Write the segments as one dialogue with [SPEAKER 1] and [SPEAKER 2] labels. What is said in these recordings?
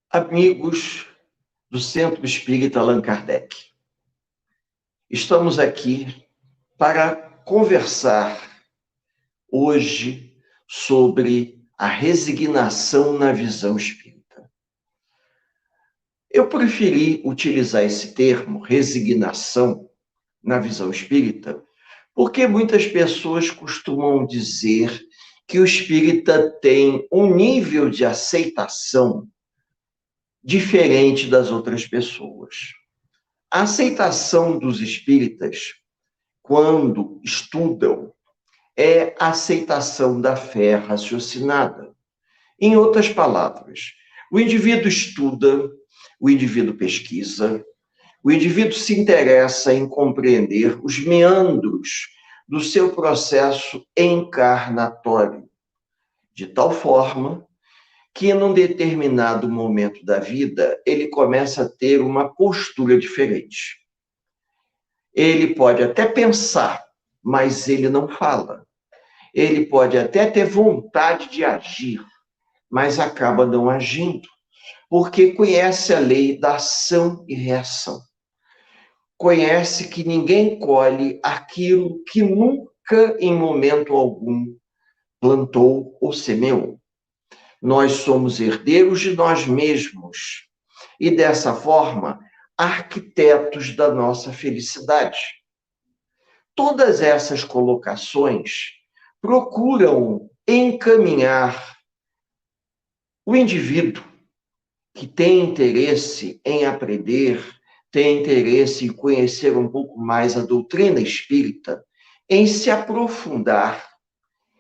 [SPEAKER 1] Amigos do Centro Espírita Allan Kardec, estamos aqui para conversar hoje sobre a resignação na visão espírita. Eu preferi utilizar esse termo, resignação na visão espírita, porque muitas pessoas costumam dizer que o espírita tem um nível de aceitação diferente das outras pessoas. A aceitação dos espíritas, quando estudam, é a aceitação da fé raciocinada. Em outras palavras, o indivíduo estuda, o indivíduo pesquisa, o indivíduo se interessa em compreender os meandros do seu processo encarnatório, de tal forma que, num determinado momento da vida, ele começa a ter uma postura diferente. Ele pode até pensar, mas ele não fala. Ele pode até ter vontade de agir, mas acaba não agindo, porque conhece a lei da ação e reação. Conhece que ninguém colhe aquilo que nunca, em momento algum, plantou ou semeou. Nós somos herdeiros de nós mesmos e, dessa forma, arquitetos da nossa felicidade. Todas essas colocações procuram encaminhar o indivíduo que tem interesse em aprender, tem interesse em conhecer um pouco mais a doutrina espírita, em se aprofundar,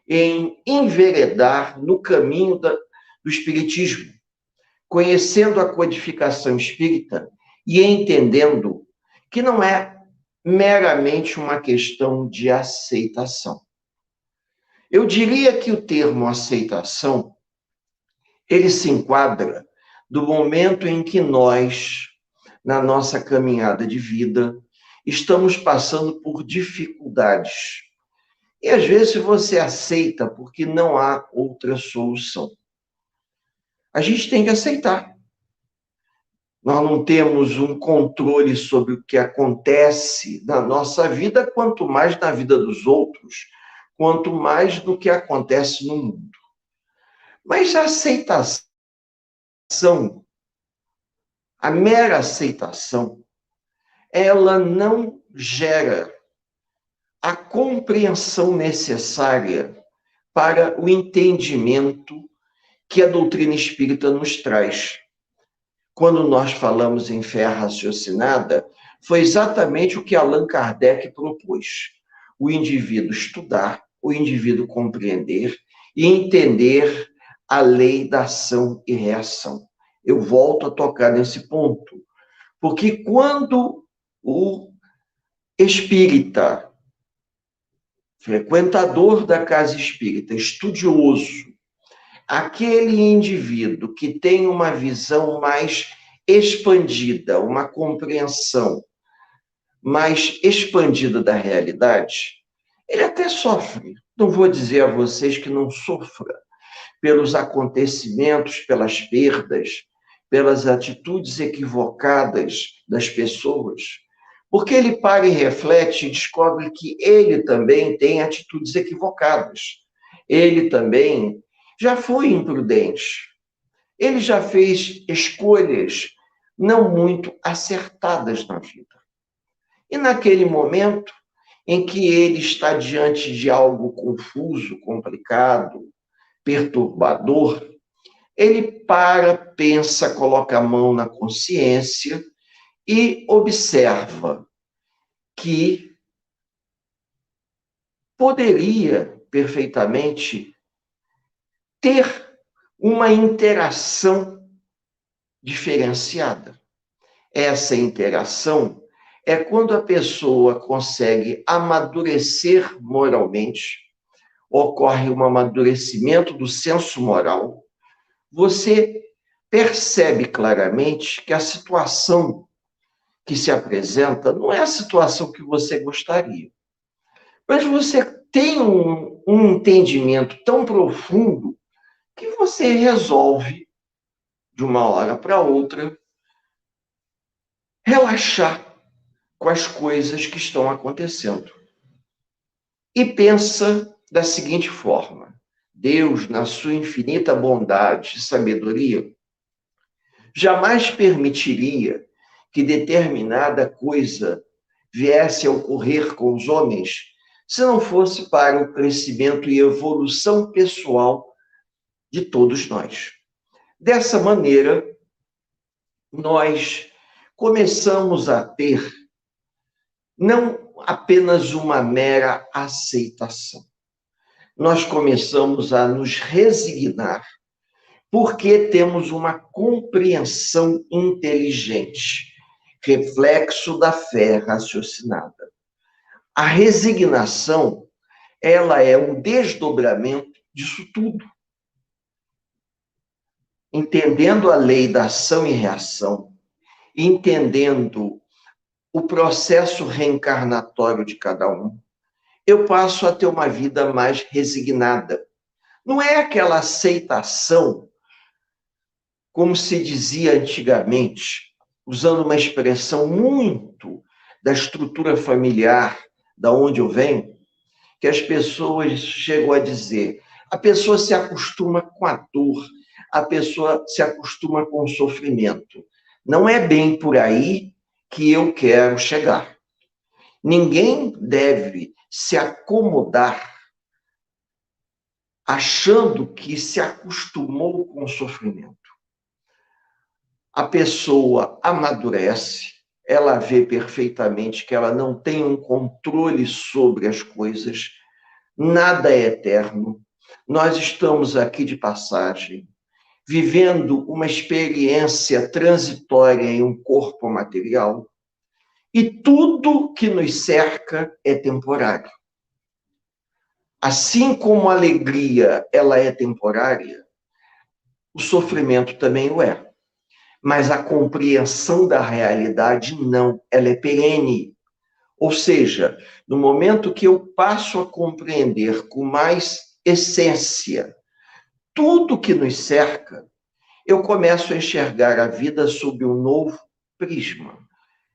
[SPEAKER 1] em enveredar no caminho do espiritismo, conhecendo a codificação espírita e entendendo que não é meramente uma questão de aceitação. Eu diria que o termo aceitação, ele se enquadra do momento em que nós, na nossa caminhada de vida, estamos passando por dificuldades. E às vezes você aceita porque não há outra solução. A gente tem que aceitar. Nós não temos um controle sobre o que acontece na nossa vida, quanto mais na vida dos outros, quanto mais do que acontece no mundo. Mas a aceitação, a mera aceitação, ela não gera a compreensão necessária para o entendimento que a doutrina espírita nos traz. Quando nós falamos em fé raciocinada, foi exatamente o que Allan Kardec propôs. O indivíduo estudar, o indivíduo compreender e entender a lei da ação e reação. Eu volto a tocar nesse ponto, porque quando o espírita, frequentador da casa espírita, estudioso, aquele indivíduo que tem uma visão mais expandida, uma compreensão mais expandida da realidade, ele até sofre. Não vou dizer a vocês que não sofra pelos acontecimentos, pelas perdas, pelas atitudes equivocadas das pessoas, porque ele para e reflete e descobre que ele também tem atitudes equivocadas. Ele também já foi imprudente. Ele já fez escolhas não muito acertadas na vida. E naquele momento em que ele está diante de algo confuso, complicado, perturbador, ele para, pensa, coloca a mão na consciência e observa que poderia perfeitamente ter uma interação diferenciada. Essa interação é quando a pessoa consegue amadurecer moralmente, ocorre um amadurecimento do senso moral, você percebe claramente que a situação que se apresenta não é a situação que você gostaria. Mas você tem um entendimento tão profundo que você resolve, de uma hora para outra, relaxar com as coisas que estão acontecendo. E pensa da seguinte forma: Deus, na sua infinita bondade e sabedoria, jamais permitiria que determinada coisa viesse a ocorrer com os homens se não fosse para o crescimento e evolução pessoal de todos nós. Dessa maneira, nós começamos a ter não apenas uma mera aceitação, nós começamos a nos resignar porque temos uma compreensão inteligente, reflexo da fé raciocinada. A resignação, ela é um desdobramento disso tudo. Entendendo a lei da ação e reação, entendendo o processo reencarnatório de cada um, eu passo a ter uma vida mais resignada. Não é aquela aceitação, como se dizia antigamente, usando uma expressão muito da estrutura familiar, da onde eu venho, que as pessoas chegam a dizer: a pessoa se acostuma com a dor, a pessoa se acostuma com o sofrimento. Não é bem por aí que eu quero chegar. Ninguém deve se acomodar achando que se acostumou com o sofrimento. A pessoa amadurece, ela vê perfeitamente que ela não tem um controle sobre as coisas, nada é eterno. Nós estamos aqui de passagem, vivendo uma experiência transitória em um corpo material, e tudo que nos cerca é temporário. Assim como a alegria ela é temporária, o sofrimento também o é. Mas a compreensão da realidade não, ela é perene. Ou seja, no momento que eu passo a compreender com mais essência tudo que nos cerca, eu começo a enxergar a vida sob um novo prisma,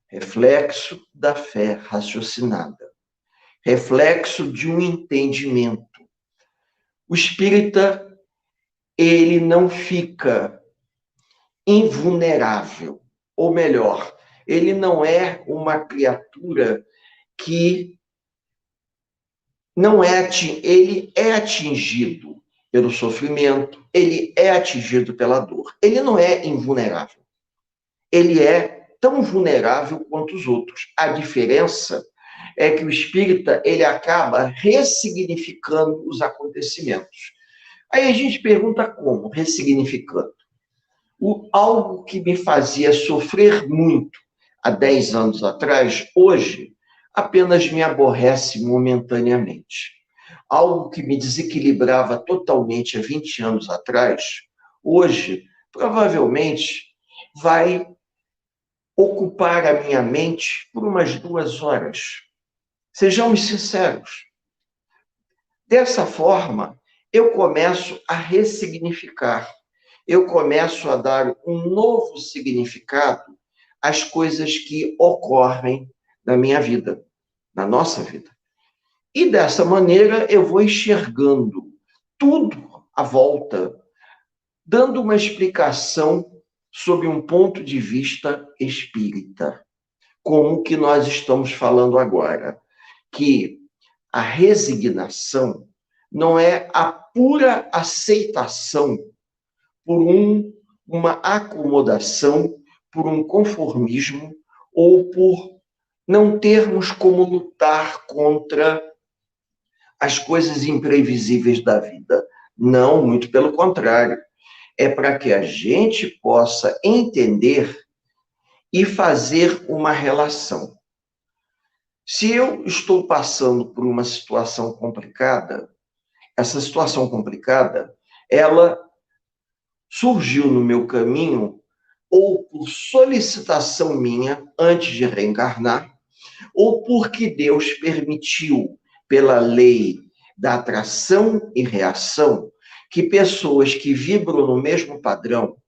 [SPEAKER 1] reflexo da fé raciocinada, reflexo de um entendimento. O espírita, ele não fica invulnerável, ou melhor, ele não é uma criatura que não é, ele é atingido pelo sofrimento, ele é atingido pela dor. Ele não é invulnerável. Ele é tão vulnerável quanto os outros. A diferença é que o espírita, ele acaba ressignificando os acontecimentos. Aí a gente pergunta como ressignificando? Algo que me fazia sofrer muito há 10 anos atrás, hoje, apenas me aborrece momentaneamente. Algo que me desequilibrava totalmente há 20 anos atrás, hoje, provavelmente, vai ocupar a minha mente por umas 2 horas. Sejamos sinceros. Dessa forma, eu começo a ressignificar. Eu começo a dar um novo significado às coisas que ocorrem na minha vida, na nossa vida. E dessa maneira eu vou enxergando tudo à volta, dando uma explicação sob um ponto de vista espírita, como que nós estamos falando agora, que a resignação não é a pura aceitação por uma acomodação, por um conformismo ou por não termos como lutar contra as coisas imprevisíveis da vida. Não, muito pelo contrário. É para que a gente possa entender e fazer uma relação. Se eu estou passando por uma situação complicada, essa situação complicada, ela surgiu no meu caminho ou por solicitação minha antes de reencarnar, ou porque Deus permitiu, pela lei da atração e reação, que pessoas que vibram no mesmo padrão,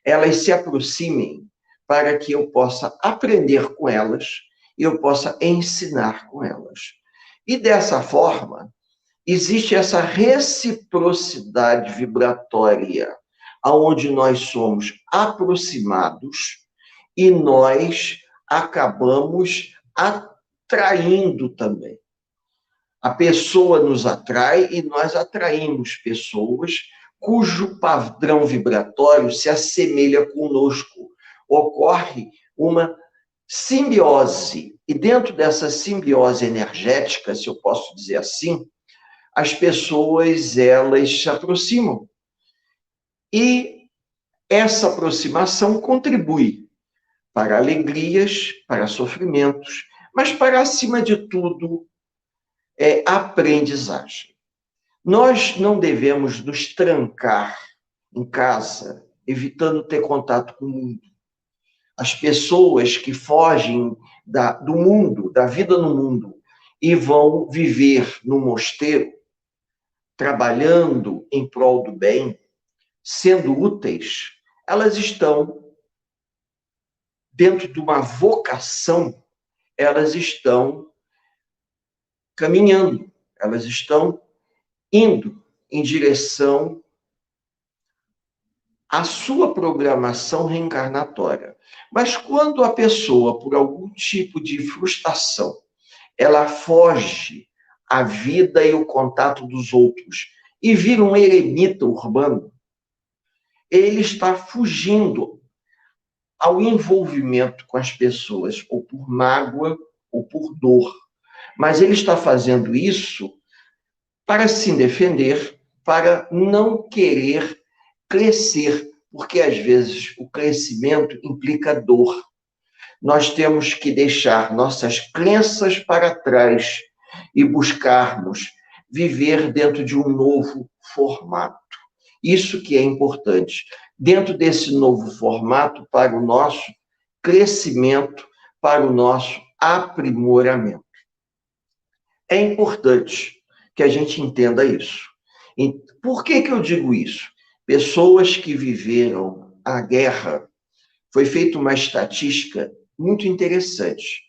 [SPEAKER 1] elas se aproximem para que eu possa aprender com elas e eu possa ensinar com elas. E dessa forma, existe essa reciprocidade vibratória, aonde nós somos aproximados e nós acabamos atraindo também. A pessoa nos atrai e nós atraímos pessoas cujo padrão vibratório se assemelha conosco. Ocorre uma simbiose. E dentro dessa simbiose energética, se eu posso dizer assim, as pessoas, elas se aproximam. E essa aproximação contribui para alegrias, para sofrimentos, mas para, acima de tudo, aprendizagem. Nós não devemos nos trancar em casa, evitando ter contato com o mundo. As pessoas que fogem do mundo, da vida no mundo, e vão viver no mosteiro, trabalhando em prol do bem, sendo úteis, elas estão dentro de uma vocação, elas estão caminhando, elas estão indo em direção à sua programação reencarnatória. Mas quando a pessoa, por algum tipo de frustração, ela foge à vida e o contato dos outros e vira um eremita urbano, ele está fugindo ao envolvimento com as pessoas, ou por mágoa, ou por dor. Mas ele está fazendo isso para se defender, para não querer crescer, porque às vezes o crescimento implica dor. Nós temos que deixar nossas crenças para trás e buscarmos viver dentro de um novo formato. Isso que é importante. Dentro desse novo formato, para o nosso crescimento, para o nosso aprimoramento. É importante que a gente entenda isso. E por que eu digo isso? Pessoas que viveram a guerra, foi feita uma estatística muito interessante.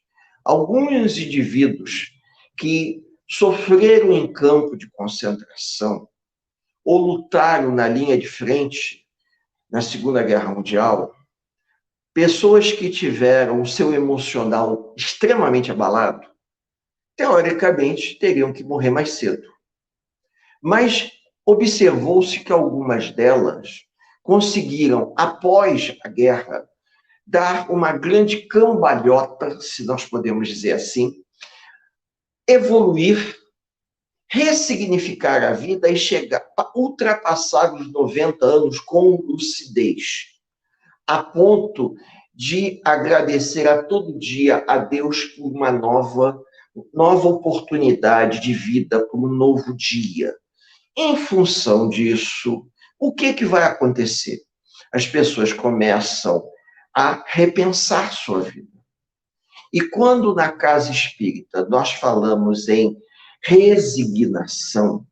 [SPEAKER 1] Alguns indivíduos que sofreram em campo de concentração ou lutaram na linha de frente na Segunda Guerra Mundial, pessoas que tiveram o seu emocional extremamente abalado, teoricamente teriam que morrer mais cedo. Mas observou-se que algumas delas conseguiram, após a guerra, dar uma grande cambalhota, se nós podemos dizer assim, evoluir, ressignificar a vida e chegar a ultrapassar os 90 anos com lucidez, a ponto de agradecer a todo dia a Deus por uma nova oportunidade de vida, por um novo dia. Em função disso, o que vai acontecer? As pessoas começam a repensar sua vida. E quando na casa espírita nós falamos em resignação,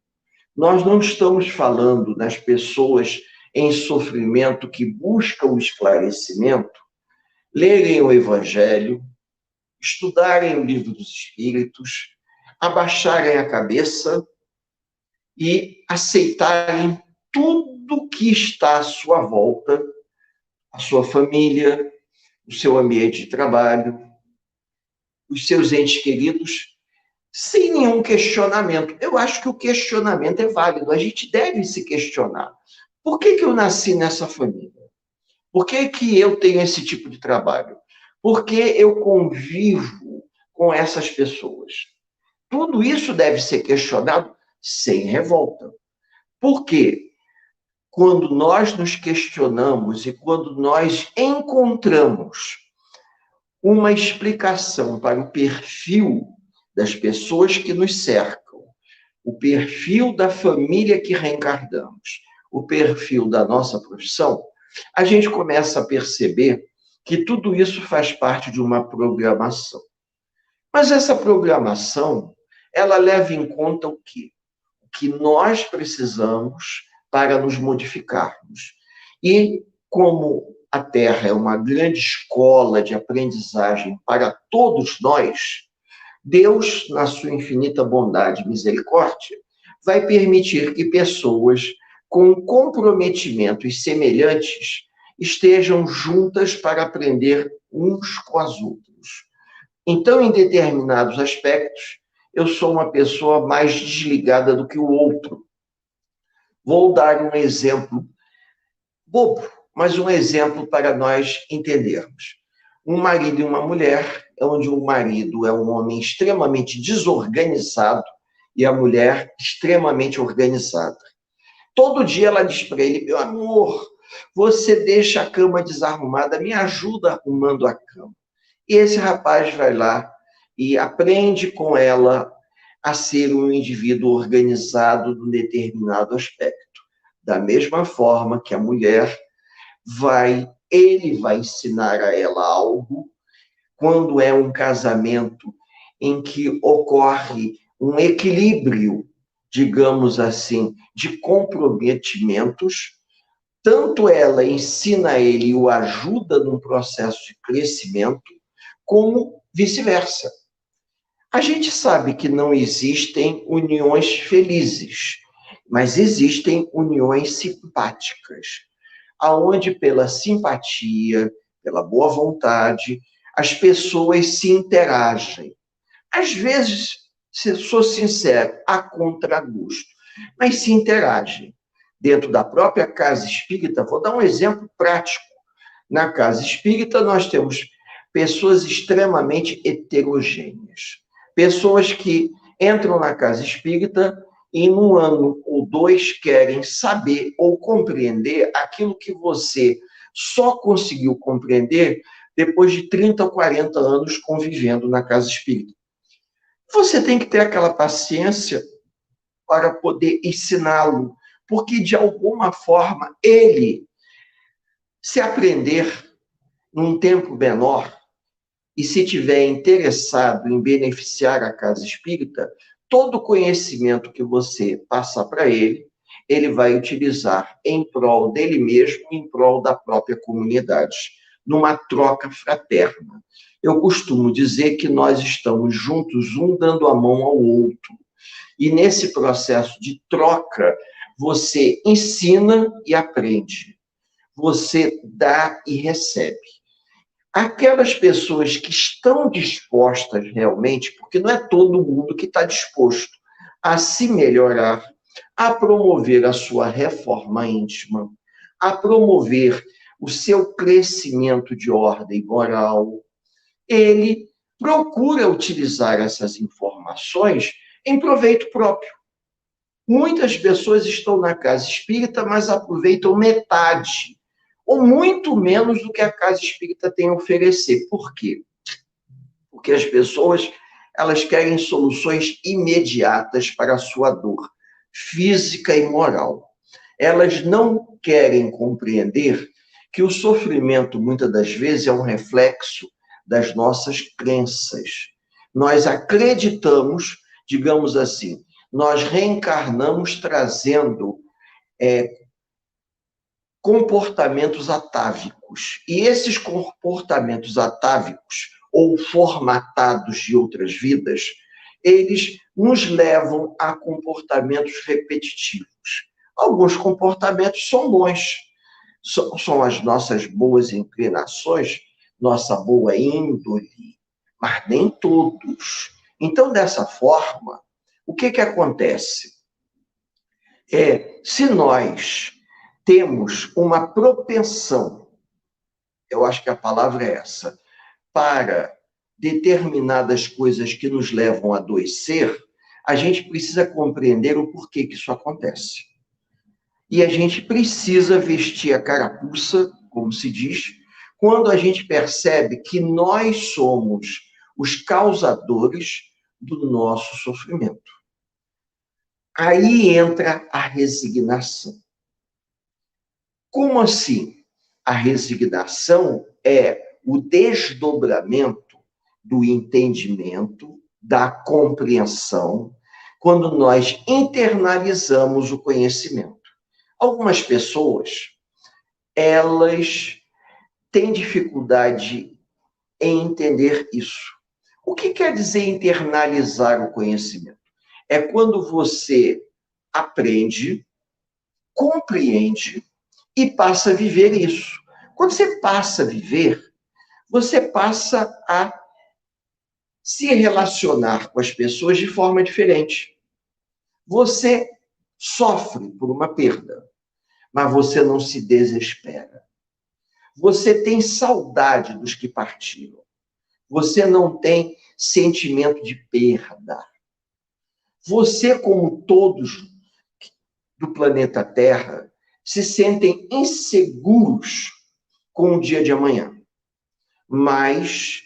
[SPEAKER 1] nós não estamos falando das pessoas em sofrimento que buscam o esclarecimento, lerem o Evangelho, estudarem o Livro dos Espíritos, abaixarem a cabeça e aceitarem tudo que está à sua volta, a sua família, o seu ambiente de trabalho, os seus entes queridos, sem nenhum questionamento. Eu acho que o questionamento é válido, a gente deve se questionar. Por que eu nasci nessa família? Por que eu tenho esse tipo de trabalho? Por que eu convivo com essas pessoas? Tudo isso deve ser questionado sem revolta. Por quê? Quando nós nos questionamos e quando nós encontramos uma explicação para o perfil das pessoas que nos cercam, o perfil da família que reencarnamos, o perfil da nossa profissão, a gente começa a perceber que tudo isso faz parte de uma programação. Mas essa programação, ela leva em conta o quê? O que nós precisamos para nos modificarmos. E como a Terra é uma grande escola de aprendizagem para todos nós, Deus, na sua infinita bondade e misericórdia, vai permitir que pessoas com comprometimentos semelhantes estejam juntas para aprender uns com as outros. Então, em determinados aspectos, eu sou uma pessoa mais desligada do que o outro. Vou dar um exemplo bobo, mas um exemplo para nós entendermos. Um marido e uma mulher, onde o marido é um homem extremamente desorganizado e a mulher extremamente organizada. Todo dia ela diz para ele: meu amor, você deixa a cama desarrumada, me ajuda arrumando a cama. E esse rapaz vai lá e aprende com ela a ser um indivíduo organizado num determinado aspecto. Da mesma forma que a mulher ele vai ensinar a ela algo quando é um casamento em que ocorre um equilíbrio, digamos assim, de comprometimentos. Tanto ela ensina a ele e o ajuda num processo de crescimento, como vice-versa. A gente sabe que não existem uniões felizes, mas existem uniões simpáticas, aonde pela simpatia, pela boa vontade, as pessoas se interagem. Às vezes, se sou sincero, a contragosto, mas se interagem. Dentro da própria casa espírita, vou dar um exemplo prático. Na casa espírita, nós temos pessoas extremamente heterogêneas. Pessoas que entram na casa espírita e em um ano ou dois querem saber ou compreender aquilo que você só conseguiu compreender depois de 30 ou 40 anos convivendo na casa espírita. Você tem que ter aquela paciência para poder ensiná-lo, porque de alguma forma ele, se aprender num tempo menor, e se tiver interessado em beneficiar a casa espírita, todo o conhecimento que você passar para ele, ele vai utilizar em prol dele mesmo, em prol da própria comunidade, numa troca fraterna. Eu costumo dizer que nós estamos juntos, um dando a mão ao outro. E nesse processo de troca, você ensina e aprende. Você dá e recebe. Aquelas pessoas que estão dispostas realmente, porque não é todo mundo que está disposto a se melhorar, a promover a sua reforma íntima, a promover o seu crescimento de ordem moral, ele procura utilizar essas informações em proveito próprio. Muitas pessoas estão na casa espírita, mas aproveitam metade ou muito menos do que a casa espírita tem a oferecer. Por quê? Porque as pessoas, elas querem soluções imediatas para a sua dor física e moral. Elas não querem compreender que o sofrimento, muitas das vezes, é um reflexo das nossas crenças. Nós acreditamos, digamos assim, nós reencarnamos trazendo comportamentos atávicos. E esses comportamentos atávicos, ou formatados de outras vidas, eles nos levam a comportamentos repetitivos. Alguns comportamentos são bons, são as nossas boas inclinações, nossa boa índole, mas nem todos. Então, dessa forma, o que acontece? Se nós temos uma propensão, eu acho que a palavra é essa, para determinadas coisas que nos levam a adoecer, a gente precisa compreender o porquê que isso acontece. E a gente precisa vestir a carapuça, como se diz, quando a gente percebe que nós somos os causadores do nosso sofrimento. Aí entra a resignação. Como assim? A resignação é o desdobramento do entendimento, da compreensão, quando nós internalizamos o conhecimento. Algumas pessoas, elas tem dificuldade em entender isso. O que quer dizer internalizar o conhecimento? É quando você aprende, compreende e passa a viver isso. Quando você passa a viver, você passa a se relacionar com as pessoas de forma diferente. Você sofre por uma perda, mas você não se desespera. Você tem saudade dos que partiram. Você não tem sentimento de perda. Você, como todos do planeta Terra, se sentem inseguros com o dia de amanhã, mas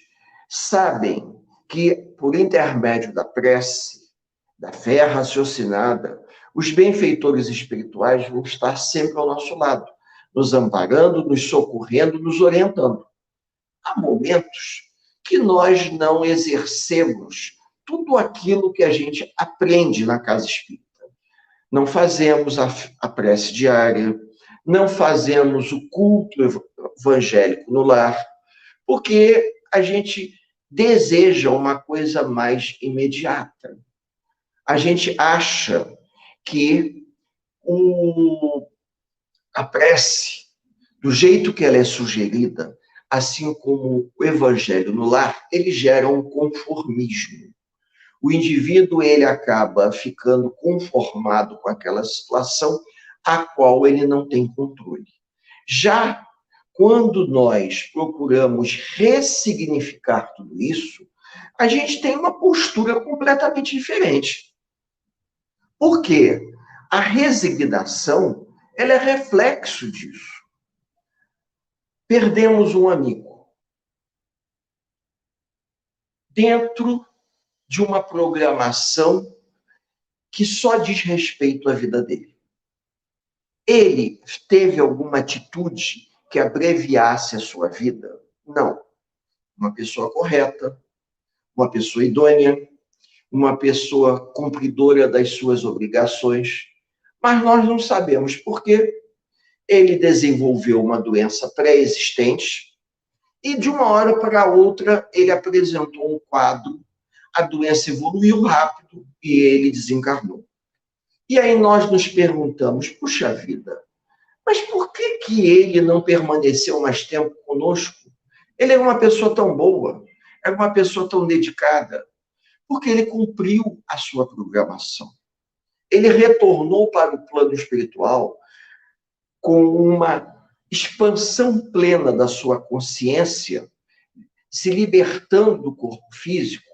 [SPEAKER 1] sabem que, por intermédio da prece, da fé raciocinada, os benfeitores espirituais vão estar sempre ao nosso lado, nos amparando, nos socorrendo, nos orientando. Há momentos que nós não exercemos tudo aquilo que a gente aprende na casa espírita. Não fazemos a prece diária, não fazemos o culto evangélico no lar, porque a gente deseja uma coisa mais imediata. A gente acha que a prece, do jeito que ela é sugerida, assim como o evangelho no lar, ele gera um conformismo. O indivíduo, ele acaba ficando conformado com aquela situação a qual ele não tem controle. Já quando nós procuramos ressignificar tudo isso, a gente tem uma postura completamente diferente. Por quê? A resignação, ela é reflexo disso. Perdemos um amigo. Dentro de uma programação que só diz respeito à vida dele. Ele teve alguma atitude que abreviasse a sua vida? Não. Uma pessoa correta, uma pessoa idônea, uma pessoa cumpridora das suas obrigações, mas nós não sabemos por quê. Ele desenvolveu uma doença pré-existente e, de uma hora para outra, ele apresentou um quadro, a doença evoluiu rápido e ele desencarnou. E aí nós nos perguntamos, puxa vida, mas por que ele não permaneceu mais tempo conosco? Ele era uma pessoa tão boa, era uma pessoa tão dedicada, porque ele cumpriu a sua programação. Ele retornou para o plano espiritual com uma expansão plena da sua consciência, se libertando do corpo físico,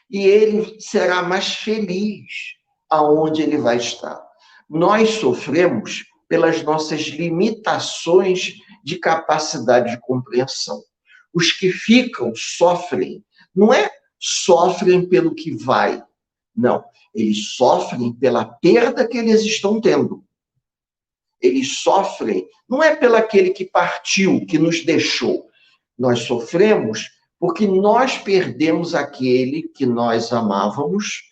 [SPEAKER 1] e ele será mais feliz aonde ele vai estar. Nós sofremos pelas nossas limitações de capacidade de compreensão. Os que ficam sofrem, não é sofrem pelo que vai, não. Eles sofrem pela perda que eles estão tendo. Eles sofrem, não é pelo aquele que partiu, que nos deixou. Nós sofremos porque nós perdemos aquele que nós amávamos,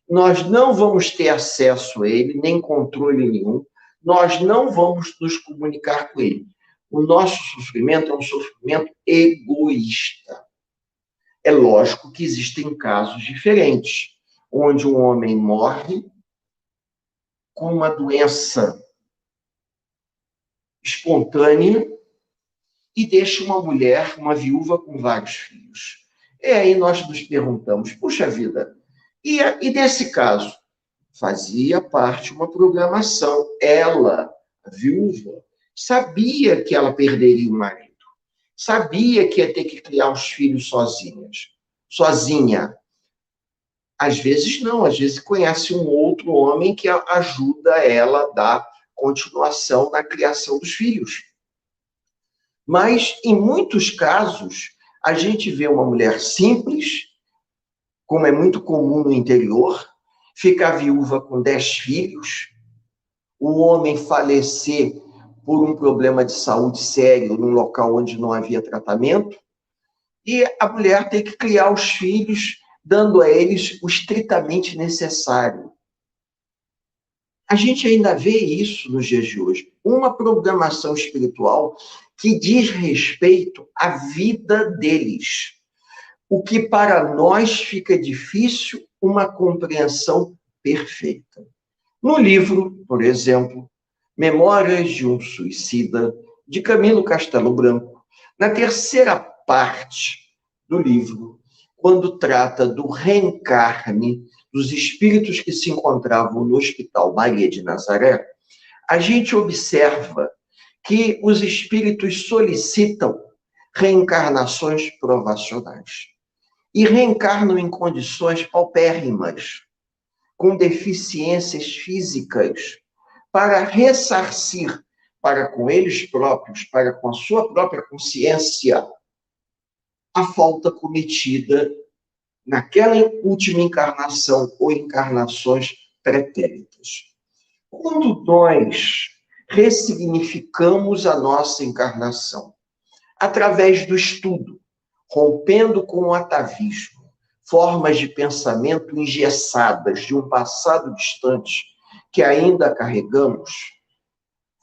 [SPEAKER 1] nós não vamos ter acesso a ele, nem controle nenhum, nós não vamos nos comunicar com ele. O nosso sofrimento é um sofrimento egoísta. É lógico que existem casos diferentes, onde um homem morre com uma doença espontânea e deixa uma mulher, uma viúva com vários filhos. E aí nós nos perguntamos, puxa vida, e nesse caso? Fazia parte uma programação. Ela, a viúva, sabia que ela perderia o marido. Sabia que ia ter que criar os filhos sozinha. Às vezes não, às vezes conhece um outro homem que ajuda ela a dar continuação na criação dos filhos. Mas, em muitos casos, a gente vê uma mulher simples, como é muito comum no interior, ficar viúva com 10 filhos, o homem falecer por um problema de saúde sério num local onde não havia tratamento, e a mulher ter que criar os filhos, dando a eles o estritamente necessário. A gente ainda vê isso nos dias de hoje. Uma programação espiritual que diz respeito à vida deles, o que para nós fica difícil uma compreensão perfeita. No livro, por exemplo, Memórias de um Suicida, de Camilo Castelo Branco, na terceira parte do livro, quando trata do reencarne dos espíritos que se encontravam no Hospital Maria de Nazaré, a gente observa que os espíritos solicitam reencarnações provacionais e reencarnam em condições paupérrimas, com deficiências físicas, para ressarcir para com eles próprios, para com a sua própria consciência, a falta cometida naquela última encarnação ou encarnações pretéritas. Quando nós ressignificamos a nossa encarnação através do estudo, rompendo com o atavismo, formas de pensamento engessadas de um passado distante que ainda carregamos,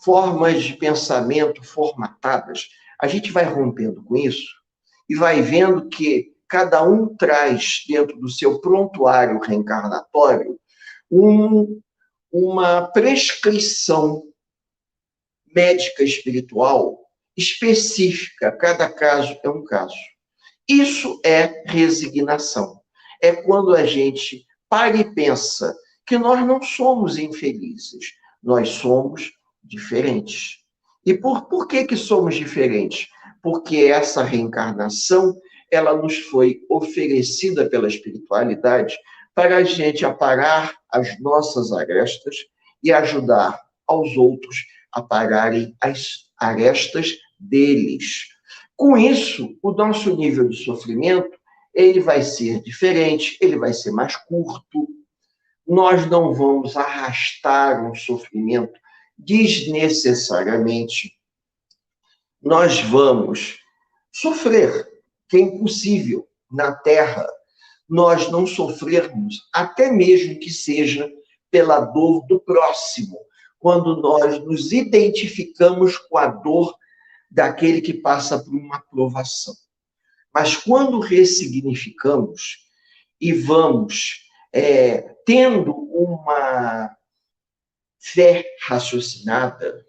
[SPEAKER 1] formas de pensamento formatadas, a gente vai rompendo com isso e vai vendo que cada um traz dentro do seu prontuário reencarnatório uma prescrição médica espiritual específica. Cada caso é um caso. Isso é resignação. É quando a gente para e pensa que nós não somos infelizes, nós somos diferentes. E por que somos diferentes? Porque essa reencarnação, ela nos foi oferecida pela espiritualidade para a gente aparar as nossas arestas e ajudar aos outros a pararem as arestas deles. Com isso, o nosso nível de sofrimento, ele vai ser diferente, ele vai ser mais curto. Nós não vamos arrastar um sofrimento desnecessariamente. Nós vamos sofrer, que é impossível na Terra nós não sofrermos, até mesmo que seja pela dor do próximo, quando nós nos identificamos com a dor daquele que passa por uma provação. Mas quando ressignificamos e vamos tendo uma fé raciocinada,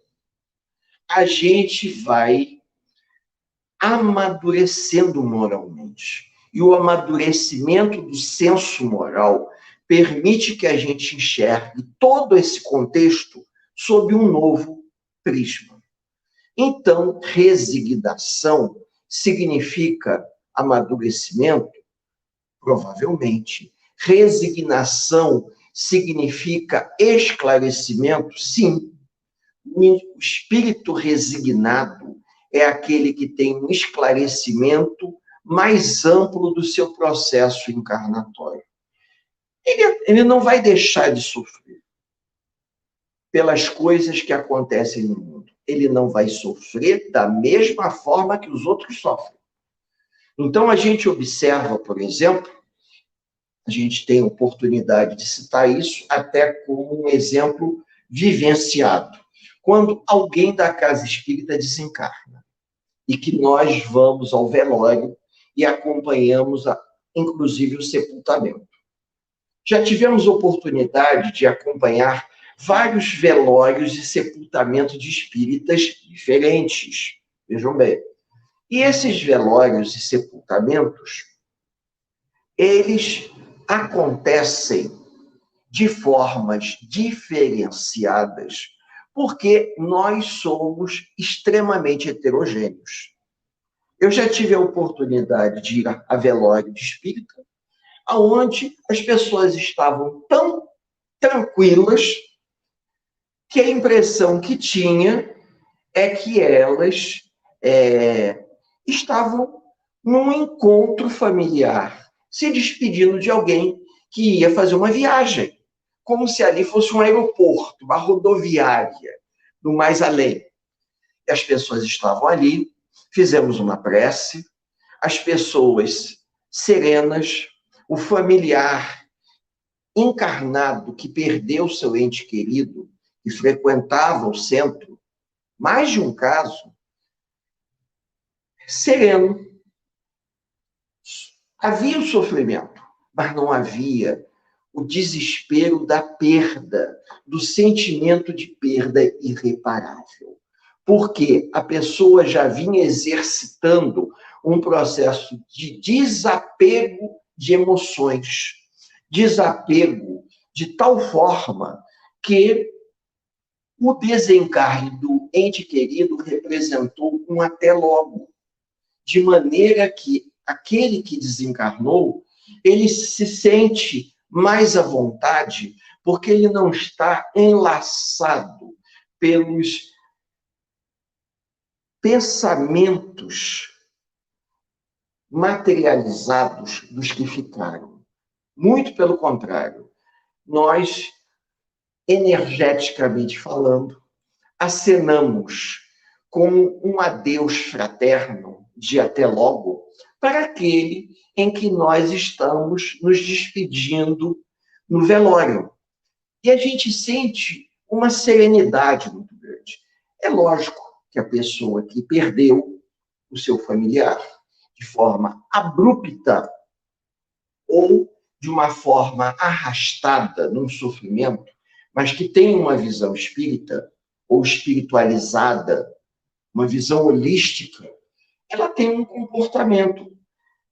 [SPEAKER 1] a gente vai amadurecendo moralmente. E o amadurecimento do senso moral permite que a gente enxergue todo esse contexto sob um novo prisma. Então, resignação significa amadurecimento? Provavelmente. Resignação significa esclarecimento? Sim. O espírito resignado é aquele que tem um esclarecimento mais amplo do seu processo encarnatório. Ele não vai deixar de sofrer pelas coisas que acontecem no mundo. Ele não vai sofrer da mesma forma que os outros sofrem. Então, a gente observa, por exemplo, a gente tem oportunidade de citar isso até como um exemplo vivenciado. Quando alguém da casa espírita desencarna e que nós vamos ao velório e acompanhamos, inclusive, o sepultamento. Já tivemos oportunidade de acompanhar vários velórios e sepultamentos de espíritas diferentes. Vejam bem. E esses velórios e sepultamentos, eles acontecem de formas diferenciadas, porque nós somos extremamente heterogêneos. Eu já tive a oportunidade de ir a velório de espírita, onde as pessoas estavam tão tranquilas que a impressão que tinha é que elas estavam num encontro familiar, se despedindo de alguém que ia fazer uma viagem, como se ali fosse um aeroporto, uma rodoviária, do mais além. E as pessoas estavam ali, fizemos uma prece, as pessoas serenas, o familiar encarnado que perdeu seu ente querido e frequentava o centro, mais de um caso, sereno. Havia o sofrimento, mas não havia o desespero da perda, do sentimento de perda irreparável. Porque a pessoa já vinha exercitando um processo de desapego de emoções, desapego de tal forma que o desencarne do ente querido representou um até logo, de maneira que aquele que desencarnou, ele se sente mais à vontade, porque ele não está enlaçado pelos pensamentos materializados dos que ficaram. Muito pelo contrário, nós, energeticamente falando, acenamos com um adeus fraterno de até logo para aquele em que nós estamos nos despedindo no velório. E a gente sente uma serenidade muito grande. É lógico que a pessoa que perdeu o seu familiar de forma abrupta ou de uma forma arrastada num sofrimento, mas que tem uma visão espírita ou espiritualizada, uma visão holística, ela tem um comportamento.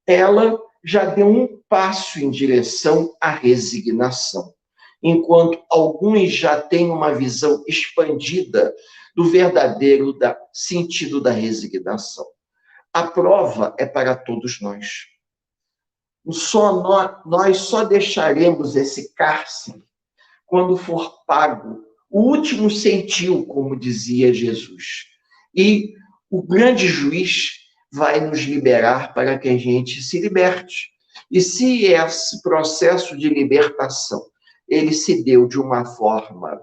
[SPEAKER 1] Ela já deu um passo em direção à resignação, enquanto alguns já têm uma visão expandida do verdadeiro sentido da resignação. A prova é para todos nós. Nós só deixaremos esse cárcere quando for pago o último centil, como dizia Jesus. E o grande juiz vai nos liberar para que a gente se liberte. E se esse processo de libertação ele se deu de uma forma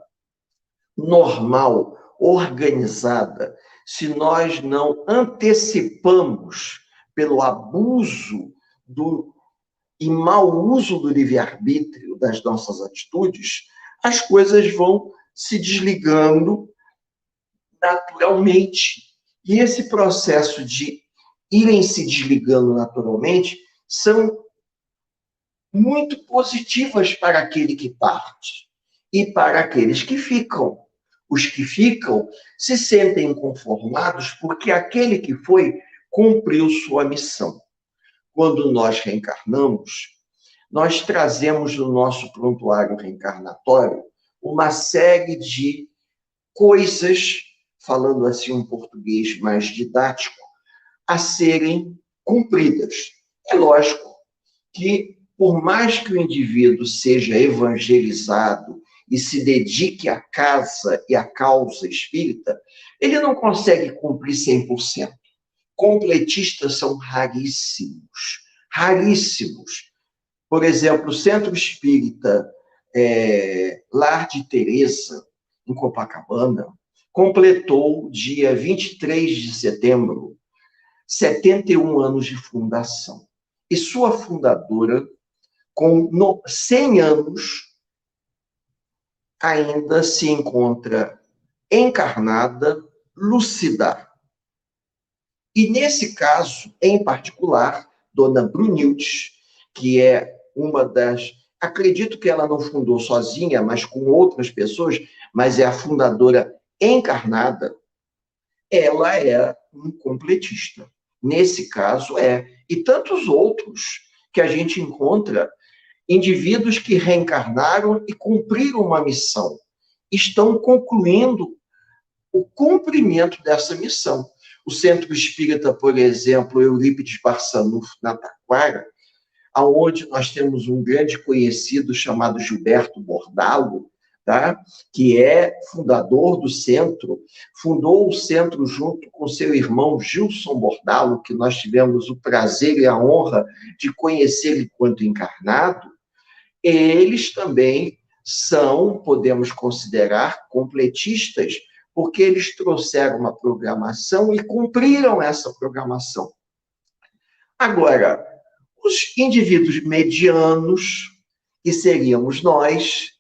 [SPEAKER 1] normal, organizada, se nós não antecipamos pelo abuso e mau uso do livre-arbítrio das nossas atitudes, as coisas vão se desligando naturalmente. E esse processo de irem se desligando naturalmente são muito positivas para aquele que parte e para aqueles que ficam. Os que ficam se sentem conformados porque aquele que foi cumpriu sua missão. Quando nós reencarnamos, nós trazemos no nosso prontuário reencarnatório uma série de coisas, falando assim um português mais didático, a serem cumpridas. É lógico que, por mais que o indivíduo seja evangelizado e se dedique à casa e à causa espírita, ele não consegue cumprir 100%. Completistas são raríssimos, raríssimos. Por exemplo, o Centro Espírita Lar de Teresa, em Copacabana, completou, dia 23 de setembro, 71 anos de fundação. E sua fundadora, com 100 anos, ainda se encontra encarnada, lúcida. E nesse caso, em particular, Dona Brunilde, que é uma das... Acredito que ela não fundou sozinha, mas com outras pessoas, mas é a fundadora encarnada, ela é um completista. Nesse caso, é. E tantos outros que a gente encontra, indivíduos que reencarnaram e cumpriram uma missão, estão concluindo o cumprimento dessa missão. O Centro Espírita, por exemplo, Eurípides Barçanufo, na Taquara, onde nós temos um grande conhecido chamado Gilberto Bordalo, tá? Que é fundador do centro, fundou o centro junto com seu irmão Gilson Bordalo, que nós tivemos o prazer e a honra de conhecer enquanto encarnado. Eles também são, podemos considerar, completistas, porque eles trouxeram uma programação e cumpriram essa programação. Agora, os indivíduos medianos, que seríamos nós,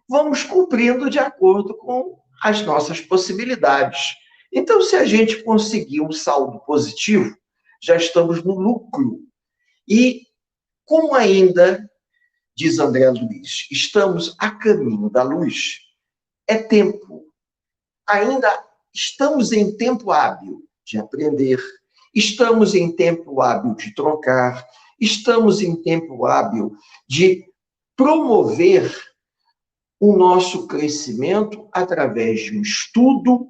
[SPEAKER 1] vamos cumprindo de acordo com as nossas possibilidades. Então, se a gente conseguir um saldo positivo, já estamos no lucro. E, como ainda, diz André Luiz, estamos a caminho da luz, é tempo, ainda estamos em tempo hábil de aprender, estamos em tempo hábil de trocar, estamos em tempo hábil de promover o nosso crescimento através de um estudo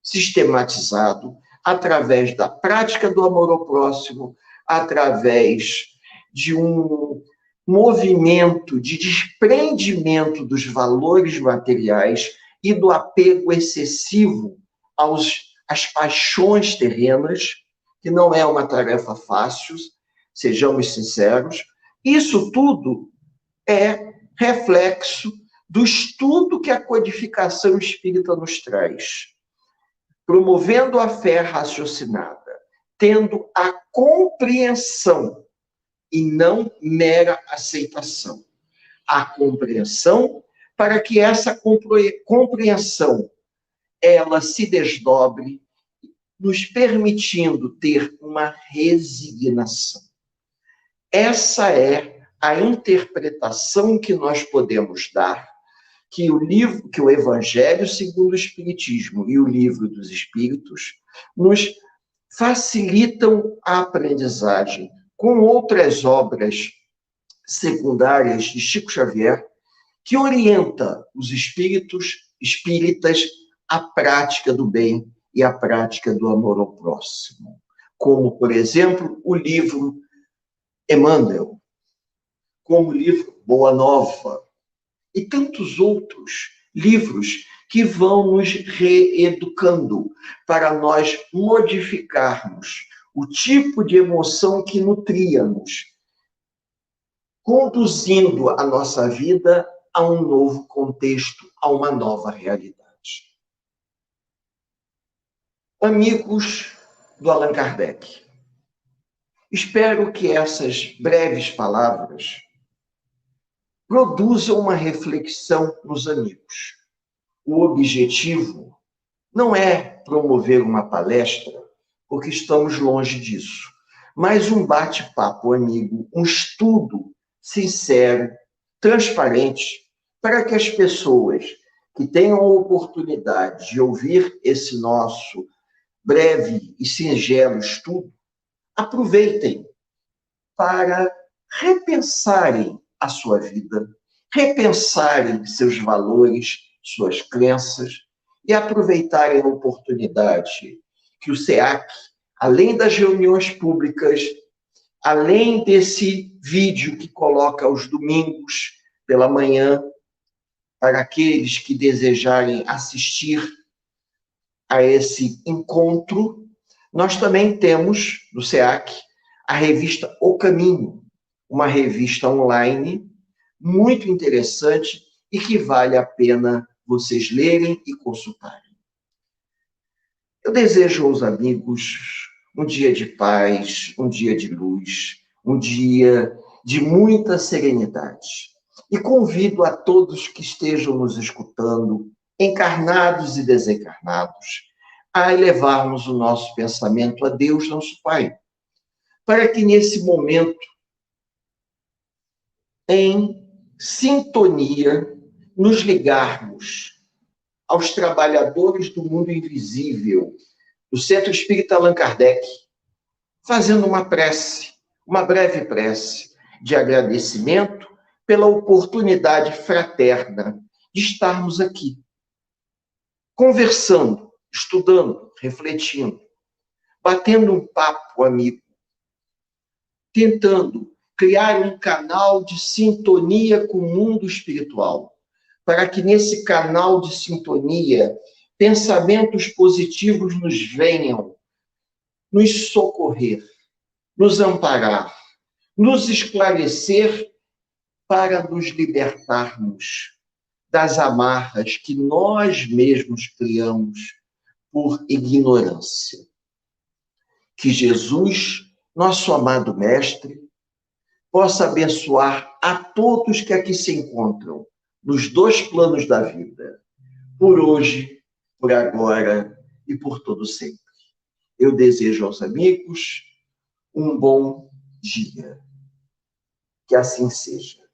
[SPEAKER 1] sistematizado, através da prática do amor ao próximo, através de um movimento de desprendimento dos valores materiais e do apego excessivo às paixões terrenas, que não é uma tarefa fácil, sejamos sinceros. Isso tudo é reflexo do estudo que a codificação espírita nos traz, promovendo a fé raciocinada, tendo a compreensão e não mera aceitação. A compreensão, para que essa compreensão ela se desdobre, nos permitindo ter uma resignação. Essa é a interpretação que nós podemos dar, que o Evangelho segundo o Espiritismo e o Livro dos Espíritos nos facilitam a aprendizagem, com outras obras secundárias de Chico Xavier, que orienta os espíritas à prática do bem e à prática do amor ao próximo. Como, por exemplo, o livro Emmanuel, como o livro Boa Nova, e tantos outros livros que vão nos reeducando para nós modificarmos o tipo de emoção que nutríamos, conduzindo a nossa vida a um novo contexto, a uma nova realidade. Amigos do Allan Kardec, espero que essas breves palavras produzam uma reflexão nos amigos. O objetivo não é promover uma palestra, porque estamos longe disso, mas um bate-papo amigo, um estudo sincero, transparente, para que as pessoas que tenham a oportunidade de ouvir esse nosso breve e singelo estudo, aproveitem para repensarem a sua vida, repensarem seus valores, suas crenças e aproveitarem a oportunidade que o SEAC, além das reuniões públicas, além desse vídeo que coloca aos domingos pela manhã, para aqueles que desejarem assistir a esse encontro, nós também temos no SEAC a revista O Caminho, uma revista online muito interessante e que vale a pena vocês lerem e consultarem. Eu desejo aos amigos um dia de paz, um dia de luz, um dia de muita serenidade. E convido a todos que estejam nos escutando, encarnados e desencarnados, a elevarmos o nosso pensamento a Deus, nosso Pai, para que nesse momento, em sintonia, nos ligarmos aos trabalhadores do mundo invisível, do Centro Espírita Allan Kardec, fazendo uma prece, uma breve prece de agradecimento pela oportunidade fraterna de estarmos aqui, conversando, estudando, refletindo, batendo um papo amigo, tentando criar um canal de sintonia com o mundo espiritual, para que nesse canal de sintonia pensamentos positivos nos venham, nos socorrer, nos amparar, nos esclarecer para nos libertarmos das amarras que nós mesmos criamos por ignorância. Que Jesus, nosso amado Mestre, possa abençoar a todos que aqui se encontram, nos dois planos da vida, por hoje, por agora e por todo sempre. Eu desejo aos amigos um bom dia. Que assim seja.